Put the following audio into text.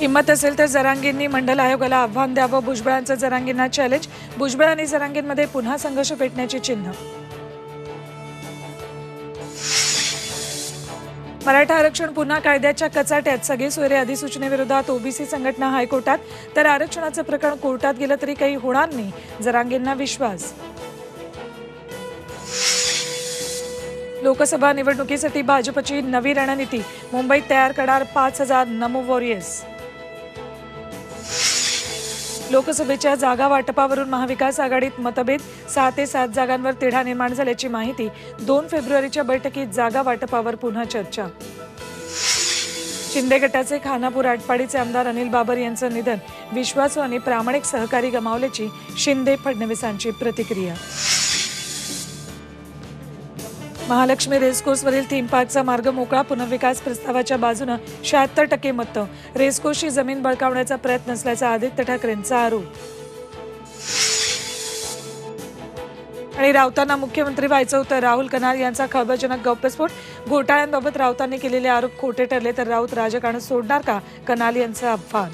हिम्मत असेल तर जरांगेंनी मंडल आयोगाला आव्हान द्यावं. भुजबळांचं जरांगेंना चॅलेंज. भुजबळ आणि जरांगेंमध्ये पुन्हा संघर्ष पेटण्याची चिन्ह. मराठा आरक्षण पुन्हा कायद्याच्या कचाट्यात. सगळे सोयरे अधिसूचनेविरोधात ओबीसी संघटना हायकोर्टात. तर आरक्षणाचं प्रकरण कोर्टात गेलं तरी काही होणार नाही, जरांगेंना विश्वास. लोकसभा निवडणुकीसाठी भाजपची नवी रणनीती. मुंबईत तयार करणार 5,000 नमो वॉरियर्स. लोकसभेच्या जागा वाटपावरून महाविकास आघाडीत मतभेद. 6 ते 7 जागांवर तिढा निर्माण झाल्याची माहिती. 2 फेब्रुवारीच्या बैठकीत जागा वाटपावर पुन्हा चर्चा. शिंदे गटाचे खानापूर आटपाडीचे आमदार अनिल बाबर यांचं निधन. विश्वासू आणि प्रामाणिक सहकारी गमावल्याची शिंदे फडणवीसांची प्रतिक्रिया. महालक्ष्मी रेसकोर्सवरील थीम पार्कचा मार्ग मोकळा. पुनर्विकास प्रस्तावाच्या बाजूनं 76% मतं. रेसकोर्सची जमीन बळकावण्याचा प्रयत्न असल्याचा आदित्य ठाकरेंचा आरोप. आणि राऊतांना मुख्यमंत्री व्हायचं होतं. राहुल कनाल यांचा खळबळजनक गौप्यस्फोट. घोटाळ्यांबाबत राऊतांनी केलेले आरोप खोटे ठरले तर राऊत राजकारण सोडणार का, कनाल यांचं आव्हान.